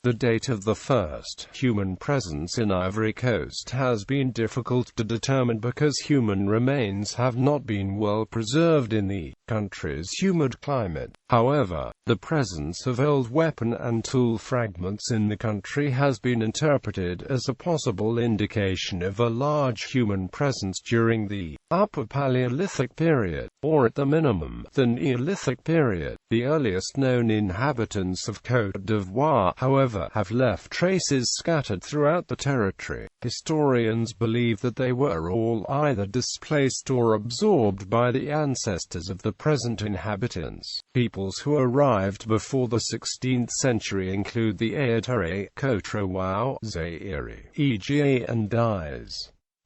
The date of the first human presence in Ivory Coast has been difficult to determine because human remains have not been well preserved in the country's humid climate. However, the presence of old weapon and tool fragments in the country has been interpreted as a possible indication of a large human presence during the Upper Paleolithic period, or at the minimum, the Neolithic period. The earliest known inhabitants of Côte d'Ivoire, however, have left traces scattered throughout the territory. Historians believe that they were all either displaced or absorbed by the ancestors of the present inhabitants. Peoples who arrived before the 16th century include the Aatari, Côte, Zaire, Ega and Dies.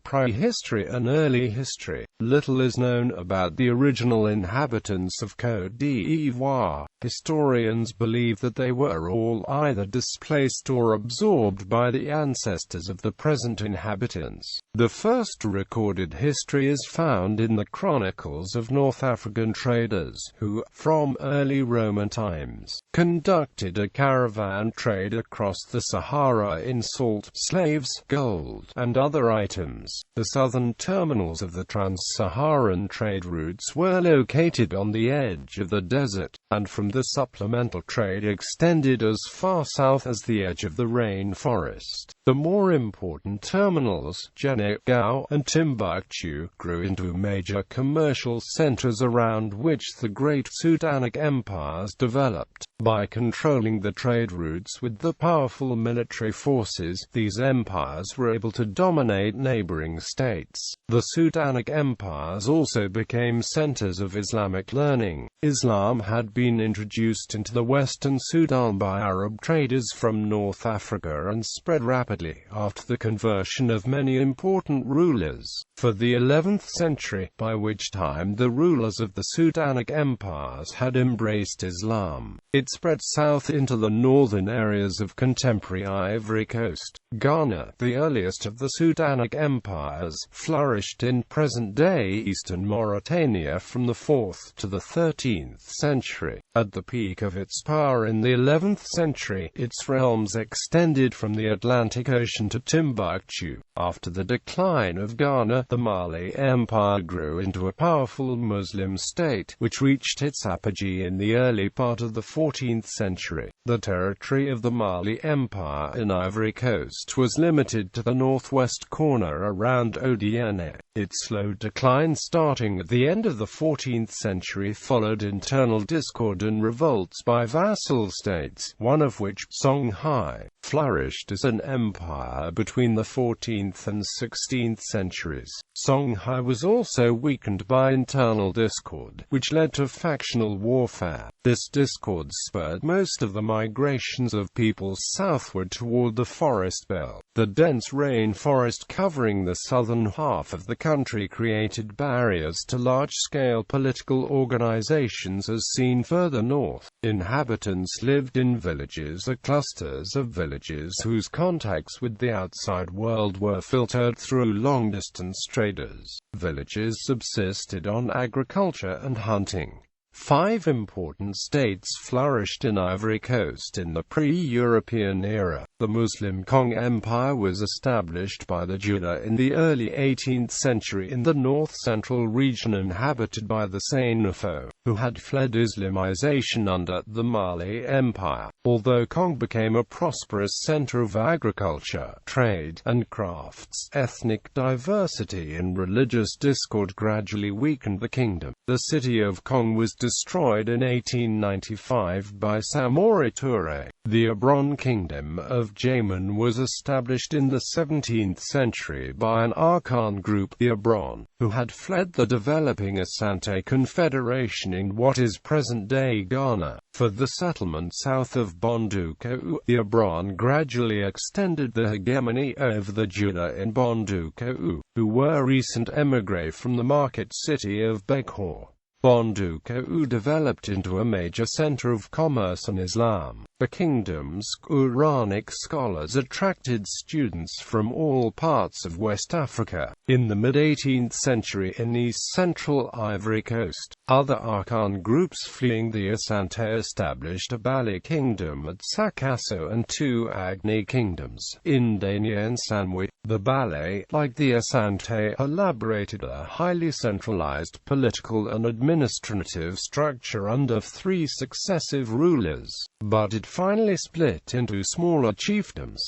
Prehistory and early history. Little is known about the original inhabitants of Côte d'Ivoire. Historians believe that they were all either displaced or absorbed by the ancestors of the present inhabitants. The first recorded history is found in the chronicles of North African traders, who, from early Roman times, conducted a caravan trade across the Sahara in salt, slaves, gold, and other items. The southern terminals of the trans-Saharan trade routes were located on the edge of the desert, and from the supplemental trade extended as far south as the edge of the rainforest. The more important terminals, Gao and Timbuktu, grew into major commercial centers around which the great Sudanic empires developed. By controlling the trade routes with the powerful military forces, these empires were able to dominate neighboring states. The Sudanic empires also became centers of Islamic learning. Islam had been introduced into the western Sudan by Arab traders from North Africa and spread rapidly after the conversion of many important rulers. For the 11th century, by which time the rulers of the Sudanic empires had embraced Islam, it spread south into the northern areas of contemporary Ivory Coast. Ghana, the earliest of the Sudanic empires, flourished in present-day eastern Mauritania from the 4th to the 13th century. At the peak of its power in the 11th century, its realms extended from the Atlantic Ocean to Timbuktu. After the decline of Ghana, the Mali Empire grew into a powerful Muslim state, which reached its apogee in the early part of the 14th century. The territory of the Mali Empire in Ivory Coast was limited to the northwest corner around Odiene. Its slow decline starting at the end of the 14th century followed internal discord and revolts by vassal states, one of which, Songhai, flourished as an empire between the 14th and 16th centuries. Songhai was also weakened by internal discord, which led to factional warfare. This discord spurred most of the migrations of peoples southward toward the forest belt. The dense rainforest covering the southern half of the country created barriers to large-scale political organizations as seen further north. Inhabitants lived in villages or clusters of villages whose contacts with the outside world were filtered through long-distance traders. Villages subsisted on agriculture and hunting. 5 important states flourished in Ivory Coast in the pre-European era. The Muslim Kong Empire was established by the Jula in the early 18th century in the north-central region inhabited by the Senufo, who had fled Islamization under the Mali Empire. Although Kong became a prosperous center of agriculture, trade, and crafts, ethnic diversity and religious discord gradually weakened the kingdom. The city of Kong was destroyed in 1895 by Samori Touré. The Abron Kingdom of Jaman was established in the 17th century by an Arkan group, the Abron, who had fled the developing Asante Confederation in what is present-day Ghana. For the settlement south of Bonduku, the Abron gradually extended the hegemony over the Jula in Bonduku, who were recent émigrés from the market city of Bekor. Bondoukou developed into a major center of commerce and Islam. The kingdom's Quranic scholars attracted students from all parts of West Africa. In the mid-18th century in east-central Ivory Coast, other Arkan groups fleeing the Asante established a Bali kingdom at Sakasso and two Agni kingdoms, in Dania and Sanwi. The Bali, like the Asante, elaborated a highly centralized political and administrative structure under three successive rulers, but it finally split into smaller chiefdoms.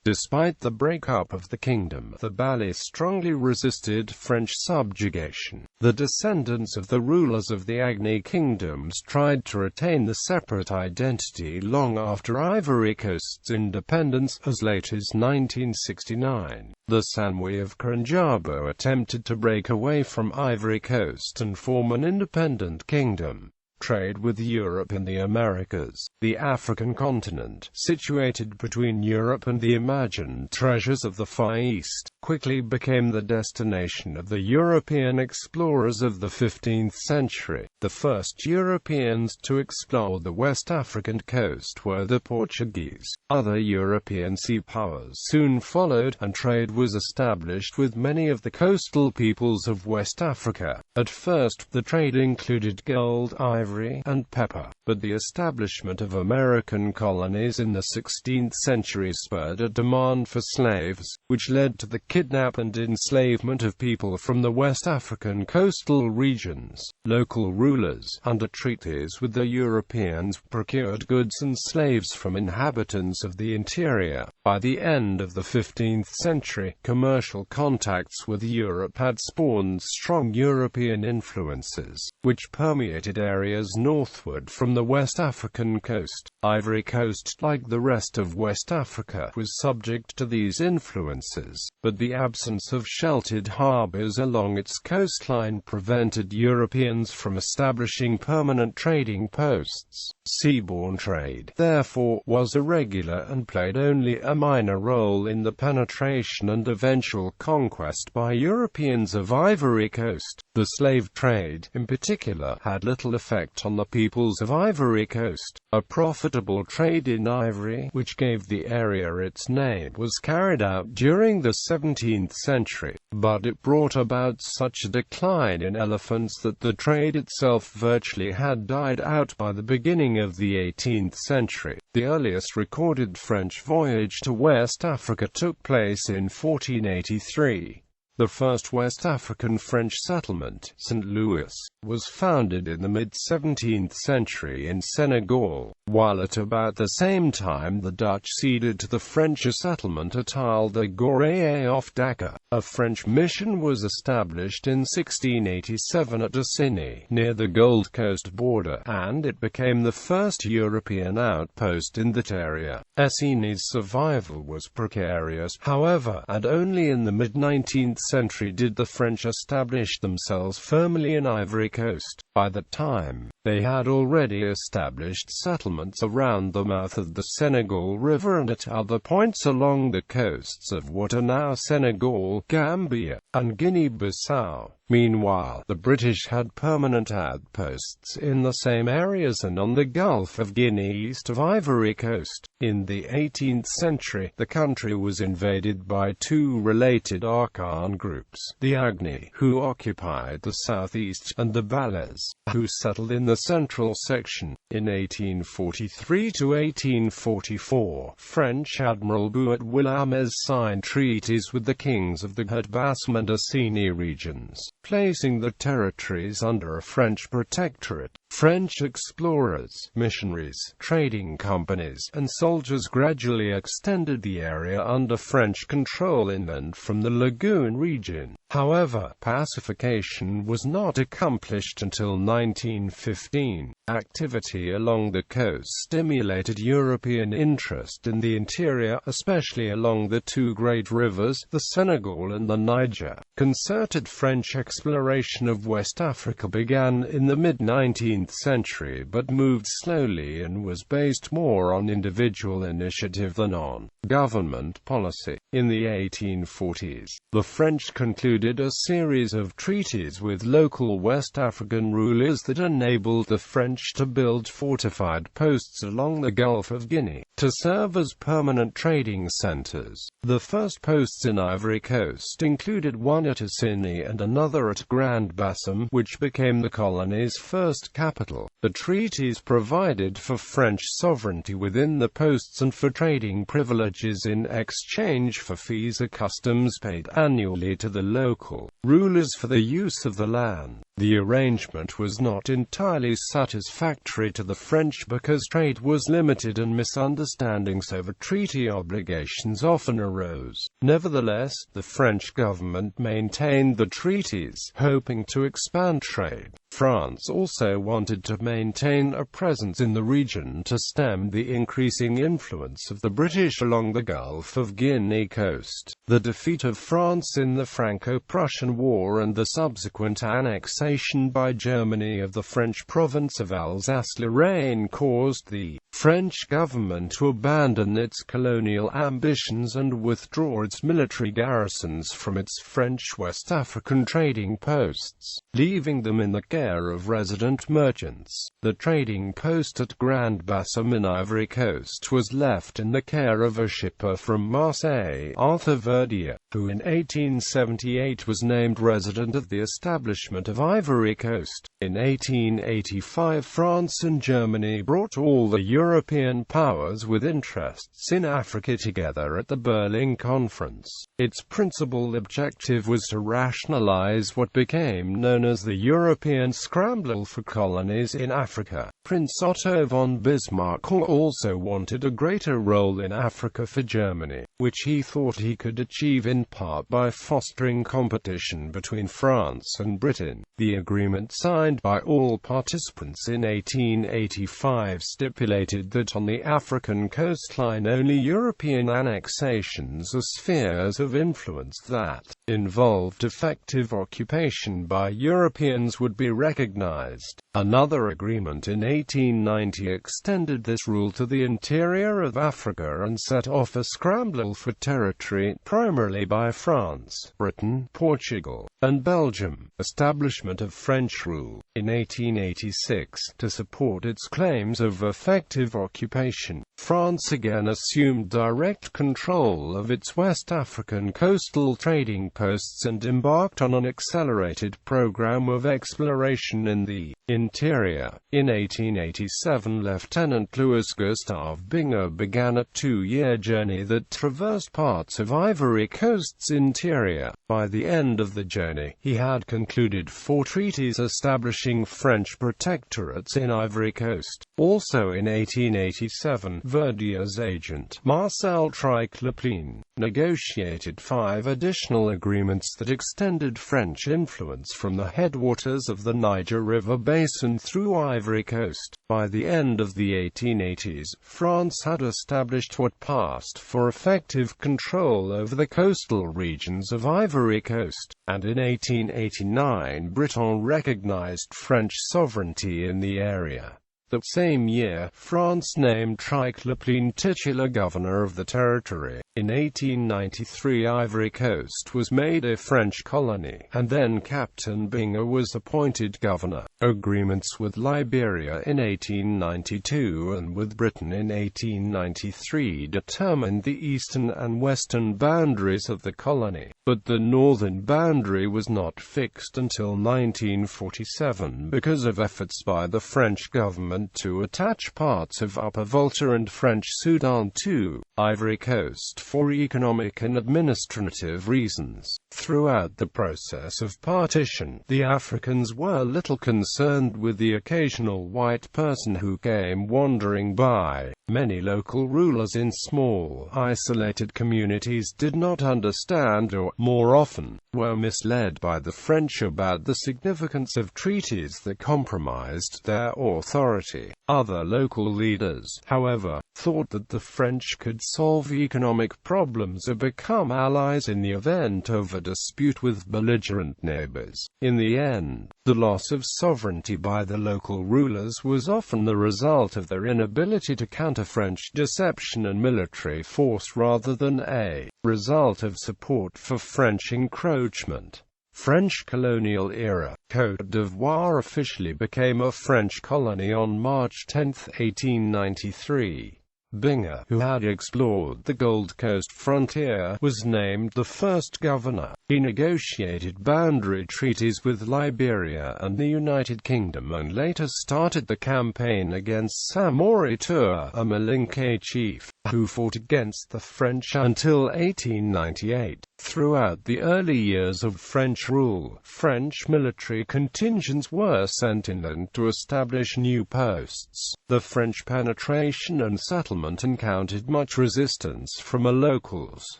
Despite the breakup of the kingdom, the Bali strongly resisted French subjugation. The descendants of the rulers of the Agni kingdoms tried to retain the separate identity long after Ivory Coast's independence, as late as 1969. The Sanwi of Kranjabo attempted to break away from Ivory Coast and form an independent kingdom. Trade with Europe and the Americas. The African continent, situated between Europe and the imagined treasures of the Far East, quickly became the destination of the European explorers of the 15th century. The first Europeans to explore the West African coast were the Portuguese. Other European sea powers soon followed, and trade was established with many of the coastal peoples of West Africa. At first, the trade included gold, ivory, and pepper, but the establishment of American colonies in the 16th century spurred a demand for slaves, which led to the kidnap and enslavement of people from the West African coastal regions. Local rulers, under treaties with the Europeans, procured goods and slaves from inhabitants of the interior. By the end of the 15th century, commercial contacts with Europe had spawned strong European influences, which permeated areas northward from the West African coast. Ivory Coast, like the rest of West Africa, was subject to these influences, but the absence of sheltered harbors along its coastline prevented Europeans from establishing permanent trading posts. Seaborne trade, therefore, was irregular and played only a minor role in the penetration and eventual conquest by Europeans of Ivory Coast. The slave trade, in particular, had little effect on the peoples of Ivory Coast. A profitable trade in ivory, which gave the area its name, was carried out during the 17th century, but it brought about such a decline in elephants that the trade itself virtually had died out by the beginning of the 18th century. The earliest recorded French voyage to West Africa took place in 1483. The first West African French settlement, St. Louis, was founded in the mid-17th century in Senegal, while at about the same time the Dutch ceded to the French a settlement at Isle de Gorée off Dakar. A French mission was established in 1687 at Assini, near the Gold Coast border, and it became the first European outpost in that area. Assini's survival was precarious, however, and only in the mid-19th century did the French establish themselves firmly in Ivory Coast. By that time, they had already established settlements around the mouth of the Senegal River and at other points along the coasts of what are now Senegal, Gambia, and Guinea-Bissau. Meanwhile, the British had permanent outposts in the same areas and on the Gulf of Guinea east of Ivory Coast. In the 18th century, the country was invaded by two related Arkan groups, the Agni, who occupied the southeast, and the Balais, who settled in the central section. In 1843 to 1844, French Admiral Bouat-Willamez signed treaties with the kings of the Haut-Bassam and Assini regions, placing the territories under a French protectorate. French explorers, missionaries, trading companies, and soldiers gradually extended the area under French control inland from the Lagoon region. However, pacification was not accomplished until 1915. Activity along the coast stimulated European interest in the interior, especially along the two great rivers, the Senegal and the Niger. Concerted French exploration of West Africa began in the mid-19th 18th century but moved slowly and was based more on individual initiative than on government policy. In the 1840s, the French concluded a series of treaties with local West African rulers that enabled the French to build fortified posts along the Gulf of Guinea, to serve as permanent trading centers. The first posts in Ivory Coast included one at Assini and another at Grand-Bassam, which became the colony's first capital. The treaties provided for French sovereignty within the posts and for trading privileges in exchange for fees or customs paid annually to the local rulers for the use of the land. The arrangement was not entirely satisfactory to the French because trade was limited and misunderstandings over treaty obligations often arose. Nevertheless, the French government maintained the treaties, hoping to expand trade. France also wanted to maintain a presence in the region to stem the increasing influence of the British along the Gulf of Guinea coast. The defeat of France in the Franco-Prussian War and the subsequent annexation by Germany of the French province of Alsace-Lorraine caused the French government to abandon its colonial ambitions and withdraw its military garrisons from its French West African trading posts, leaving them in the care of resident merchants. The trading post at Grand-Bassam in Ivory Coast was left in the care of a shipper from Marseille, Arthur Verdier, who in 1878 was named resident of the establishment of Ivory Coast. In 1885, France and Germany brought all the European powers with interests in Africa together at the Berlin Conference. Its principal objective was to rationalize what became known as the European scramble for colonies in Africa. Prince Otto von Bismarck also wanted a greater role in Africa for Germany, which he thought he could achieve in part by fostering competition between France and Britain. The agreement signed by all participants in 1885 stipulated that on the African coastline only European annexations or spheres of influence that involved effective occupation by Europeans would be recognized. Another agreement in 1890 extended this rule to the interior of Africa and set off a scramble for territory, primarily by France, Britain, Portugal, and Belgium. Establishment of French rule. In 1886, to support its claims of effective occupation, France again assumed direct control of its West African coastal trading posts and embarked on an accelerated program of exploration in the interior. In 1887, Lieutenant Louis-Gustave Binger began a two-year journey that traversed parts of Ivory Coast's interior. By the end of the journey, he had concluded 4 treaties establishing French protectorates in Ivory Coast. Also in 1887, Verdier's agent, Marcel Triclopleen, negotiated 5 additional agreements that extended French influence from the headwaters of the Niger River basin through Ivory Coast. By the end of the 1880s, France had established what passed for effective control over the coastal regions of Ivory Coast, and in 1889 Britain recognized French sovereignty in the area. That same year, France named Triclopleen titular governor of the territory. In 1893, Ivory Coast was made a French colony, and then Captain Binger was appointed governor. Agreements with Liberia in 1892 and with Britain in 1893 determined the eastern and western boundaries of the colony, but the northern boundary was not fixed until 1947 because of efforts by the French government to attach parts of Upper Volta and French Sudan to Ivory Coast for economic and administrative reasons. Throughout the process of partition, the Africans were little concerned with the occasional white person who came wandering by. Many local rulers in small, isolated communities did not understand or, more often, were misled by the French about the significance of treaties that compromised their authority. authority. Other local leaders, however, thought that the French could solve economic problems or become allies in the event of a dispute with belligerent neighbors. In the end, the loss of sovereignty by the local rulers was often the result of their inability to counter French deception and military force rather than a result of support for French encroachment. French colonial era. Côte d'Ivoire officially became a French colony on March 10, 1893. Binger, who had explored the Gold Coast frontier, was named the first governor. He negotiated boundary treaties with Liberia and the United Kingdom and later started the campaign against Samori Touré, a Malinké chief, who fought against the French until 1898. Throughout the early years of French rule, French military contingents were sent inland to establish new posts. The French penetration and settlement encountered much resistance from the locals,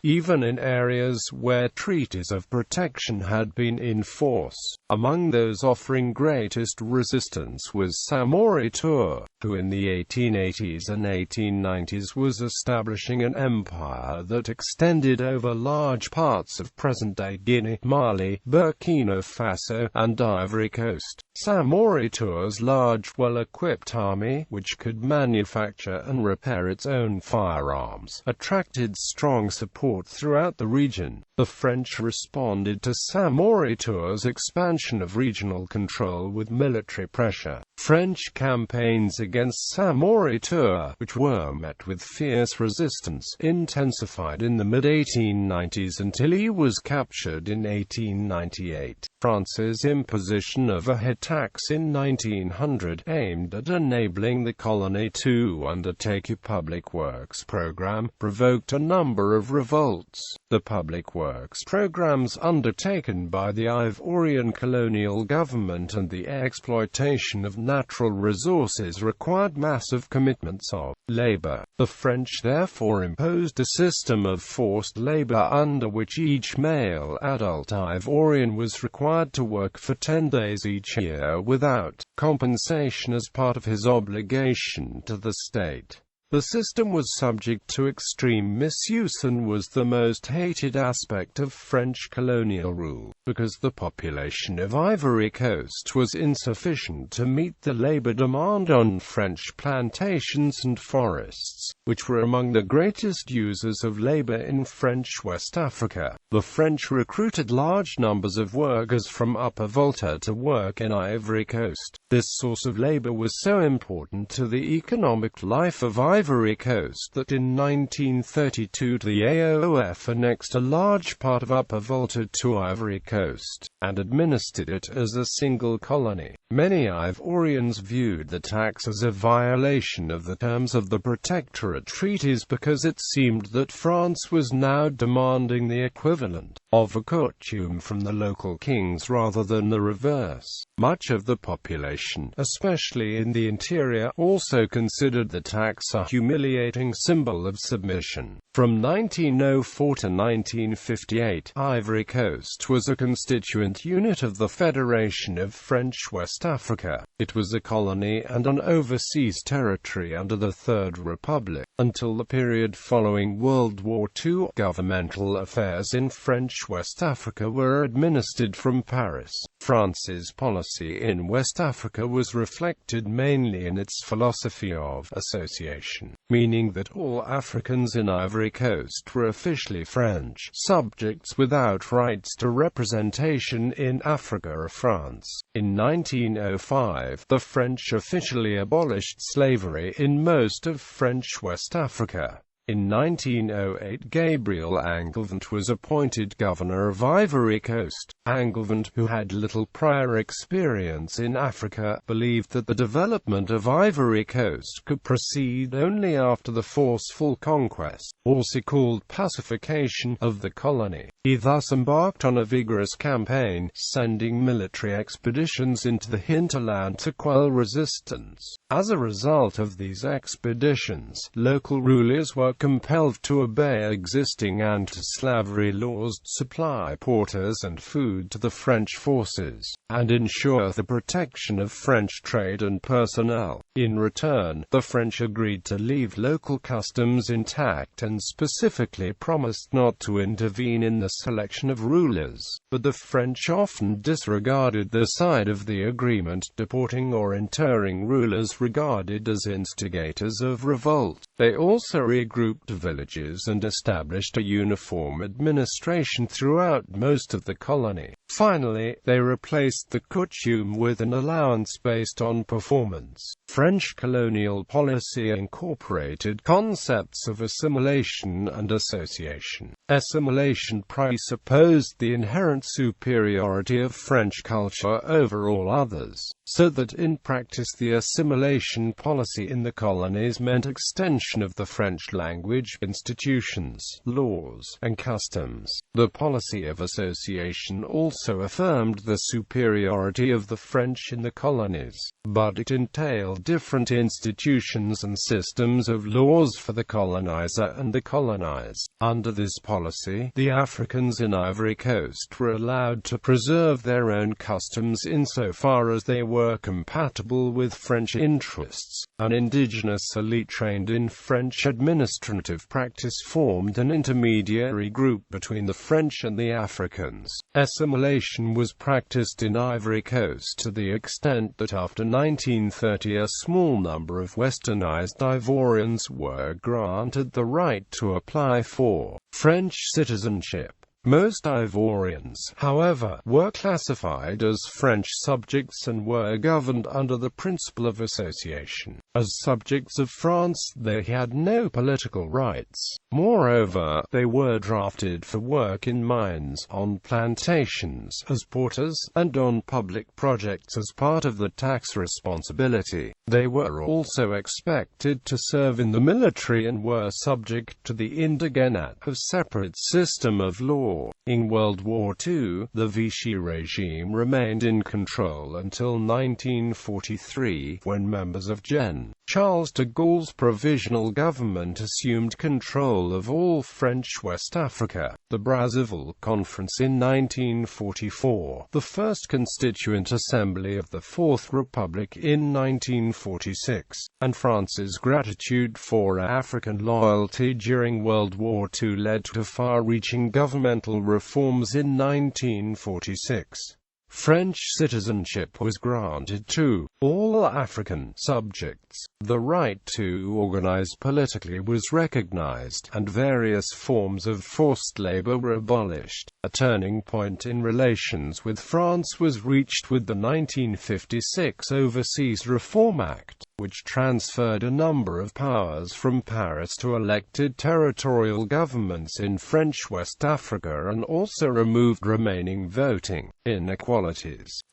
even in areas where treaties of protection had been in force. Among those offering greatest resistance was Samori Touré, who in the 1880s and 1890s was establishing an empire that extended over large parts of present-day Guinea, Mali, Burkina Faso, and Ivory Coast. Samori Touré's large, well-equipped army, which could manufacture and repair its own firearms, attracted strong support throughout the region. The French responded to Samori Touré's expansion of regional control with military pressure. French campaigns against Samori Touré, which were met with fierce resistance, intensified in the mid-1890s until he was captured in 1898. France's imposition of a head tax in 1900, aimed at enabling the colony to undertake a public works program, provoked a number of revolts. The public works programs undertaken by the Ivorian colonial government and the exploitation of natural resources required massive commitments of labor. The French therefore imposed a system of forced labor under which each male adult Ivorian was required to work for 10 days each year without compensation as part of his obligation to the state. The system was subject to extreme misuse and was the most hated aspect of French colonial rule, because the population of Ivory Coast was insufficient to meet the labor demand on French plantations and forests, which were among the greatest users of labor in French West Africa. The French recruited large numbers of workers from Upper Volta to work in Ivory Coast. This source of labor was so important to the economic life of Ivory Coast that in 1932 the AOF annexed a large part of Upper Volta to Ivory Coast, and administered it as a single colony. Many Ivorians viewed the tax as a violation of the terms of the Protectorate treaties because it seemed that France was now demanding the equivalent of a coutume from the local kings rather than the reverse. Much of the population, especially in the interior, also considered the tax a humiliating symbol of submission. From 1904 to 1958, Ivory Coast was a constituent unit of the Federation of French West Africa. It was a colony and an overseas territory under the Third Republic. Until the period following World War II, governmental affairs in French West Africa were administered from Paris. France's policy in West Africa was reflected mainly in its philosophy of association, meaning that all Africans in Ivory Coast were officially French subjects without rights to representation in Africa or France. In 1905, the French officially abolished slavery in most of French West Africa. In 1908, Gabriel Angevent was appointed governor of Ivory Coast. Angevent, who had little prior experience in Africa, believed that the development of Ivory Coast could proceed only after the forceful conquest, also called pacification, of the colony. He thus embarked on a vigorous campaign, sending military expeditions into the hinterland to quell resistance. As a result of these expeditions, local rulers were compelled to obey existing anti-slavery laws, supply porters and food to the French forces, and ensure the protection of French trade and personnel. In return, the French agreed to leave local customs intact and specifically promised not to intervene in the selection of rulers. But the French often disregarded their side of the agreement, deporting or interring rulers regarded as instigators of revolt. They also regrouped villages and established a uniform administration throughout most of the colony. Finally, they replaced the coutume with an allowance based on performance. French colonial policy incorporated concepts of assimilation and association. Assimilation presupposed the inherent superiority of French culture over all others, so that in practice the assimilation policy in the colonies meant extension of the French language, institutions, laws, and customs. The policy of association also affirmed the superiority of the French in the colonies, but it entailed different institutions and systems of laws for the colonizer and the colonized. Under this policy, the Africans in Ivory Coast were allowed to preserve their own customs insofar as they were compatible with French interests. An indigenous elite trained in French administrative practice formed an intermediary group between the French and the Africans. Assimilation was practiced in Ivory Coast to the extent that after 1930 a small number of westernized Ivorians were granted the right to apply for French citizenship. Most Ivorians, however, were classified as French subjects and were governed under the principle of association. As subjects of France, they had no political rights. Moreover, they were drafted for work in mines, on plantations, as porters, and on public projects as part of the tax responsibility. They were also expected to serve in the military and were subject to the indigenat, a separate system of law. In World War II, the Vichy regime remained in control until 1943, when members of Gen. Charles de Gaulle's provisional government assumed control of all French West Africa. The Brazzaville Conference in 1944, the first Constituent Assembly of the Fourth Republic in 1946, and France's gratitude for African loyalty during World War II led to far-reaching governmental reforms in 1946. French citizenship was granted to all African subjects. The right to organize politically was recognized, and various forms of forced labor were abolished. A turning point in relations with France was reached with the 1956 Overseas Reform Act, which transferred a number of powers from Paris to elected territorial governments in French West Africa and also removed remaining voting inequalities.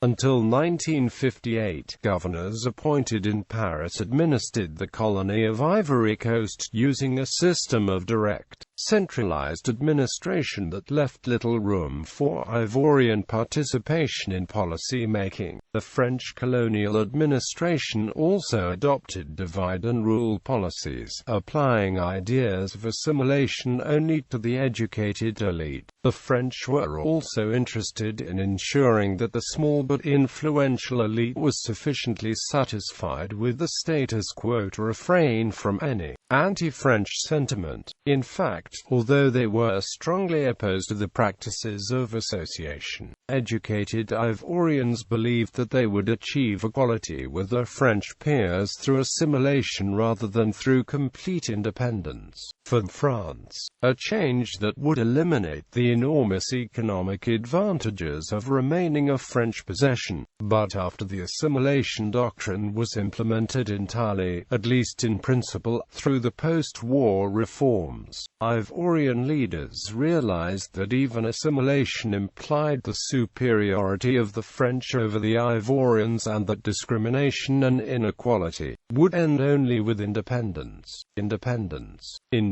Until 1958, governors appointed in Paris administered the colony of Ivory Coast using a system of direct, centralized administration that left little room for Ivorian participation in policy making. The French colonial administration also adopted divide-and-rule policies, applying ideas of assimilation only to the educated elite. The French were also interested in ensuring that the small but influential elite was sufficiently satisfied with the status quo to refrain from any anti-French sentiment. In fact, although they were strongly opposed to the practices of association, educated Ivorians believed that they would achieve equality with their French peers through assimilation rather than through complete independence. For France, a change that would eliminate the enormous economic advantages of remaining a French possession. But after the assimilation doctrine was implemented entirely, at least in principle, through the post-war reforms, Ivorian leaders realized that even assimilation implied the superiority of the French over the Ivorians and that discrimination and inequality would end only with independence. In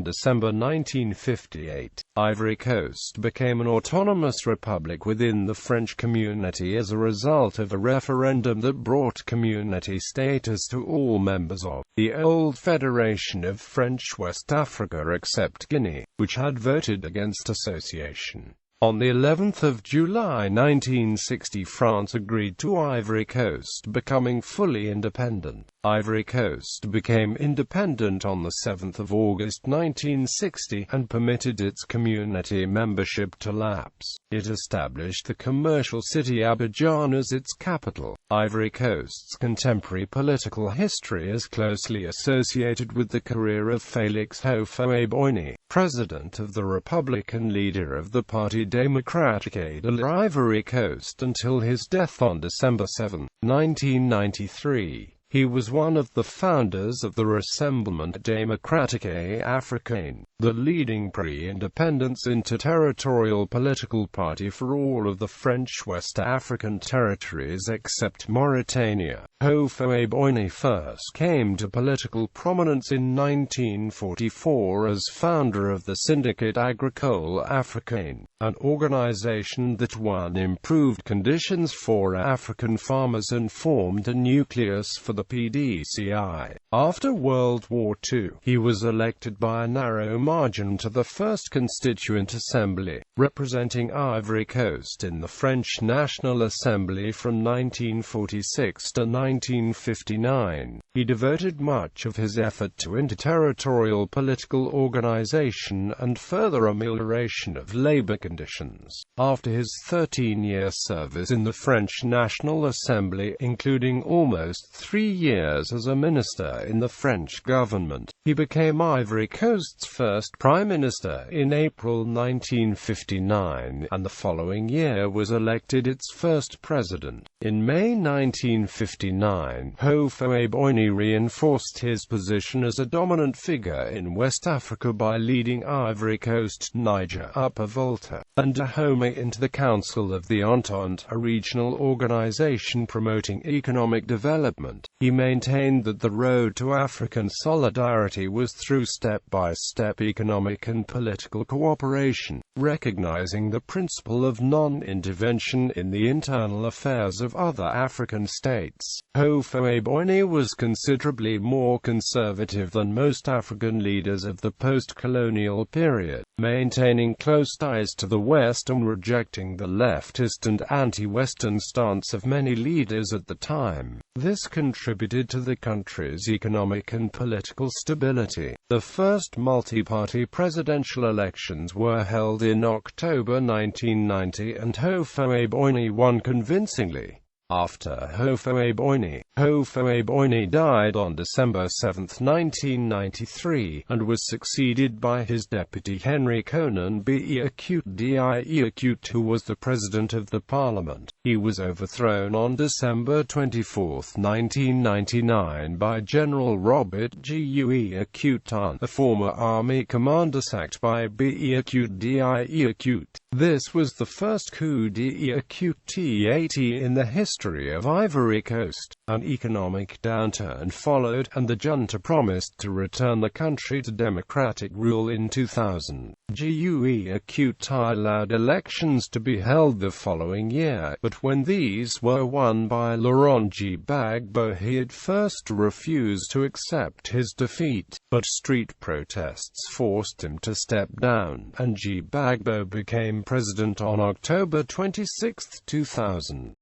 December 1958, Ivory Coast became an autonomous republic within the French community as a result of a referendum that brought community status to all members of the old Federation of French West Africa except Guinea, which had voted against association. On the 11th of July 1960, France agreed to Ivory Coast becoming fully independent. Ivory Coast became independent on the 7th of August 1960 and permitted its community membership to lapse. It established the commercial city Abidjan as its capital. Ivory Coast's contemporary political history is closely associated with the career of Félix Houphouët-Boigny, president of the Republic and leader of the Parti démocratique de l'Ivory Coast until his death on December 7, 1993. He was one of the founders of the Rassemblement démocratique africain, the leading pre-independence interterritorial political party for all of the French West African territories except Mauritania. Houphouët-Boigny first came to political prominence in 1944 as founder of the Syndicate Agricole Africain, an organization that won improved conditions for African farmers and formed a nucleus for the PDCI. After World War II, he was elected by a narrow margin to the First Constituent Assembly, representing Ivory Coast in the French National Assembly from 1946 to 1959. He devoted much of his effort to interterritorial political organization and further amelioration of labor conditions. After his 13-year service in the French National Assembly, including almost 3 years as a minister in the French government, he became Ivory Coast's first prime minister in April 1959, and the following year was elected its first president. In May 1959, Houphouët-Boigny reinforced his position as a dominant figure in West Africa by leading Ivory Coast, Niger, Upper Volta, and Dahomey into the Council of the Entente, a regional organization promoting economic development. He maintained that the road to African solidarity was through step-by-step economic and political cooperation, recognizing the principle of non-intervention in the internal affairs of other African states. Houphouët-Boigny was considerably more conservative than most African leaders of the post-colonial period, maintaining close ties to the West and rejecting the leftist and anti-Western stance of many leaders at the time. This contributed to the country's economic and political stability. The first multi-party presidential elections were held in October 1990 and Houphouët-Boigny won convincingly. After Houphouët-Boigny died on December 7, 1993, and was succeeded by his deputy Henry Konan Béacute, who was the president of the parliament. He was overthrown on December 24, 1999 by General Robert Gué, a former army commander sacked by Béacute. This was the first coup d'état in the history of Ivory Coast. An economic downturn followed, and the junta promised to return the country to democratic rule in 2000. Gué allowed elections to be held the following year, but when these were won by Laurent Gbagbo, he at first refused to accept his defeat, but street protests forced him to step down, and Gbagbo became president on October 26, 2000.